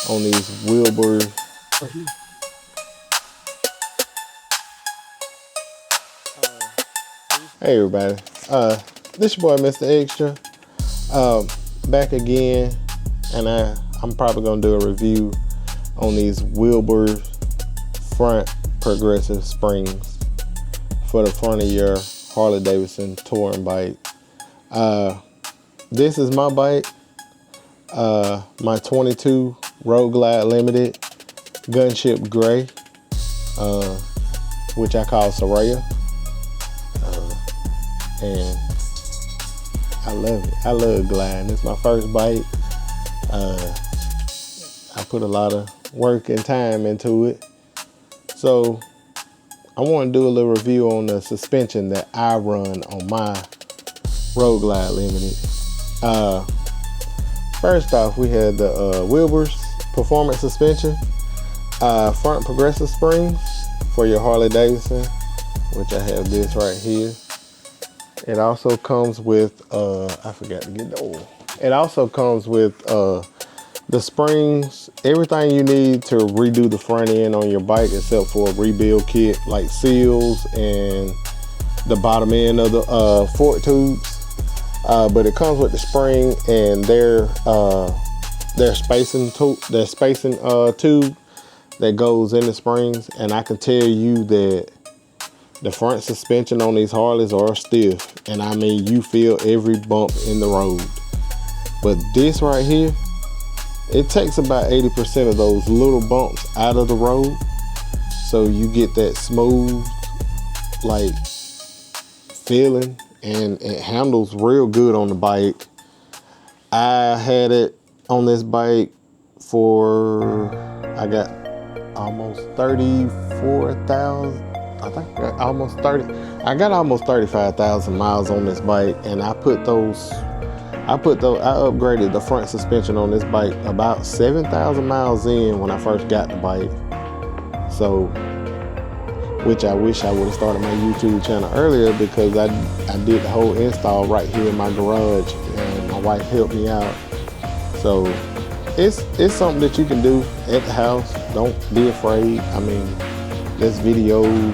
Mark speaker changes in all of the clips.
Speaker 1: on these Wilbers. Hey everybody, this your boy Mr. Extra, back again, and I'm probably gonna do a review on these Wilbers front progressive springs for the front of your Harley Davidson touring bike. This is my bike, my 22 ROADGLIDE Limited Gunship Gray, which I call Soraya. And I love it. I love gliding. It's my first bike. I put a lot of work and time into it. So I want to do a little review on the suspension that I run on my ROADGLIDE Limited. First off, we had the Wilbers performance suspension, front progressive springs for your Harley Davidson, which I have this right here. It also comes with, I forgot to get the oil. It also comes with the springs, everything you need to redo the front end on your bike except for a rebuild kit, like seals and the bottom end of the fork tubes. But it comes with the spring and their spacing tube that goes in the springs. And I can tell you that the front suspension on these Harleys are stiff, and I mean you feel every bump in the road. But this right here, it takes about 80% of those little bumps out of the road, so you get that smooth like feeling, and it handles real good on the bike. I had it on this bike for, I got almost 34,000. I think I got almost 35,000 miles on this bike, and I upgraded the front suspension on this bike about 7,000 miles in when I first got the bike. So, which I wish I would have started my YouTube channel earlier, because I did the whole install right here in my garage, and my wife helped me out. So it's something that you can do at the house. Don't be afraid. I mean, there's videos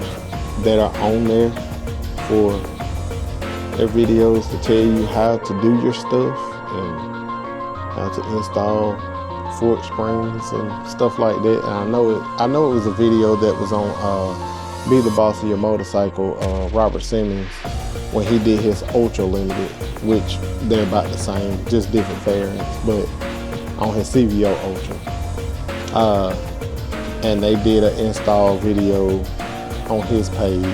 Speaker 1: that are on there for their videos to tell you how to do your stuff and how to install fork springs and stuff like that. And I know it was a video that was on Be the Boss of Your Motorcycle, Robert Simmons, when he did his Ultra Limited, which they're about the same, just different variants, but on his CVO Ultra. And they did an install video on his page.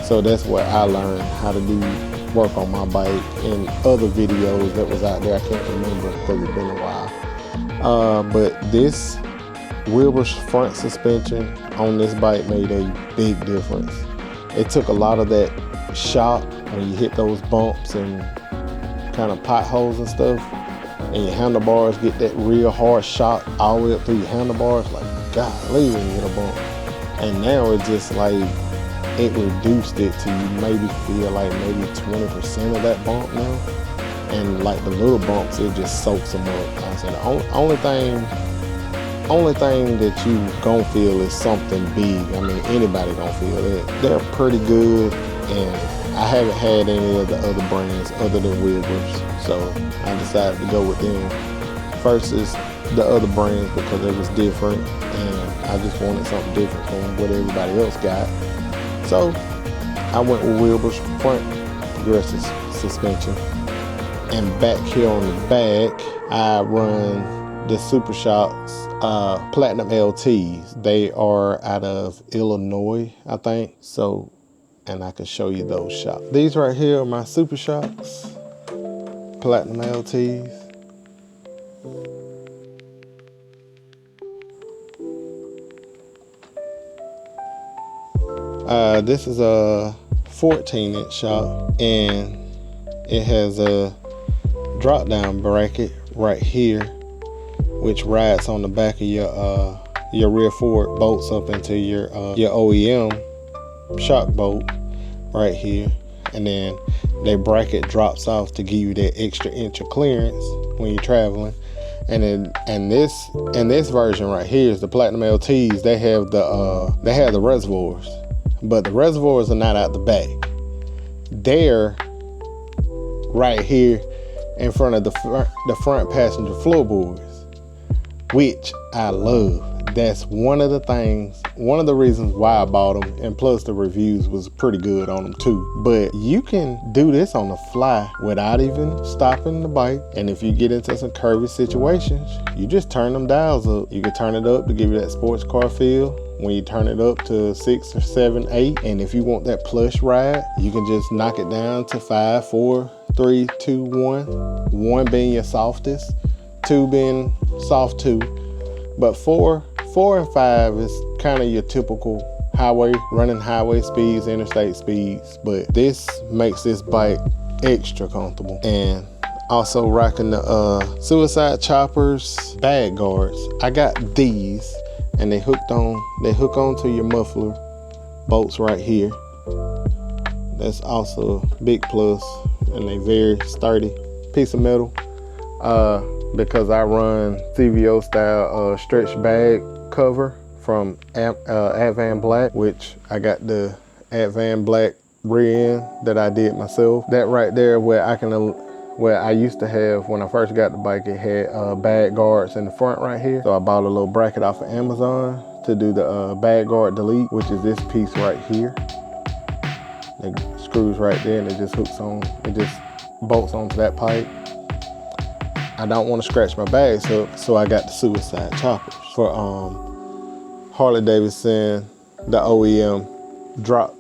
Speaker 1: So that's where I learned how to do work on my bike, and other videos that was out there. I can't remember because it's been a while. But this Wilbers front suspension on this bike made a big difference. It took a lot of that shock when you hit those bumps and kind of potholes and stuff, and your handlebars get that real hard shock all the way up through your handlebars, like golly when you hit a bump. And now it's just like, it reduced it to you maybe feel like maybe 20% of that bump now. And like the little bumps, it just soaks them up. I said, the only thing that you gon' feel is something big. I mean, anybody gon' feel it. They're pretty good, and I haven't had any of the other brands other than Wilbers. So I decided to go with them versus the other brands because it was different, and I just wanted something different from what everybody else got. So I went with Wilbers front progressive suspension. And back here on the back, I run the Shox Platinum LTs. They are out of Illinois, I think. So, and I can show you those shocks. These right here are my Shox Platinum LTs. This is a 14-inch shock, and it has a drop down bracket right here, which rides on the back of your rear fork, bolts up into your OEM shock bolt right here, and then that bracket drops off to give you that extra inch of clearance when you're traveling. And this version right here is the Platinum LTs. They have the reservoirs, but the reservoirs are not out the back. They're right here in front of the front passenger floorboards, which I love. That's one of the reasons why I bought them, and plus the reviews was pretty good on them too. But you can do this on the fly without even stopping the bike, and if you get into some curvy situations, you just turn them dials up. You can turn it up to give you that sports car feel when you turn it up to 6 or 7, 8, and if you want that plush ride, you can just knock it down to 5, 4, 3, 2, 1. 1 being your softest, 2 being soft 2, but 4 and 5 is kind of your typical running highway speeds, interstate speeds. But this makes this bike extra comfortable. And also rocking the Suicide Choppers bag guards. I got these, and they hook onto your muffler bolts right here. That's also a big plus, and they very sturdy piece of metal. Because I run CVO style stretch bag cover from Advan Black, which I got the Advan Black rear end that I did myself. That right there where I used to have, when I first got the bike, it had bag guards in the front right here. So I bought a little bracket off of Amazon to do the bag guard delete, which is this piece right here. It screws right there and it just hooks on, it just bolts onto that pipe. I don't want to scratch my bags up, so I got the Suicide Choppers for Harley Davidson, the OEM drop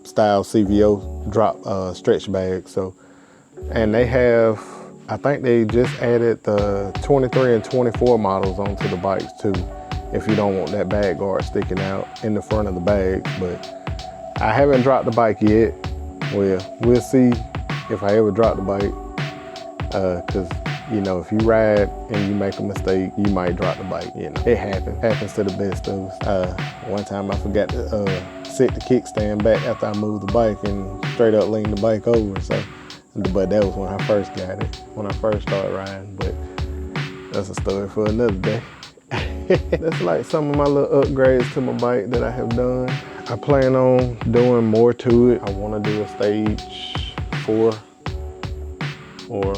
Speaker 1: style CVO drop stretch bag. So, and they have, I think they just added the 23 and 24 models onto the bikes too, if you don't want that bag guard sticking out in the front of the bag. But I haven't dropped the bike yet. Well, we'll see if I ever drop the bike, because you know, if you ride and you make a mistake, you might drop the bike. You know, it happens to the best of us. One time I forgot to set the kickstand back after I moved the bike and straight up leaned the bike over. So, but that was when I first got it, when I first started riding. But that's a story for another day. That's like some of my little upgrades to my bike that I have done. I plan on doing more to it. I want to do a stage 4 or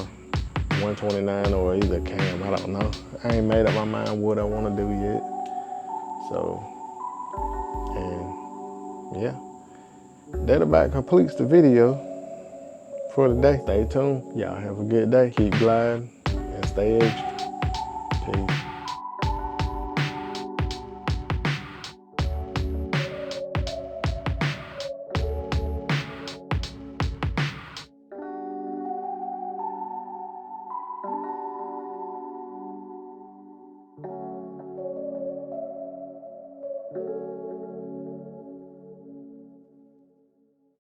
Speaker 1: 129 or either cam, I don't know. I ain't made up my mind what I want to do yet. So, and yeah, that about completes the video for today. Stay tuned. Y'all have a good day. Keep gliding and stay extra.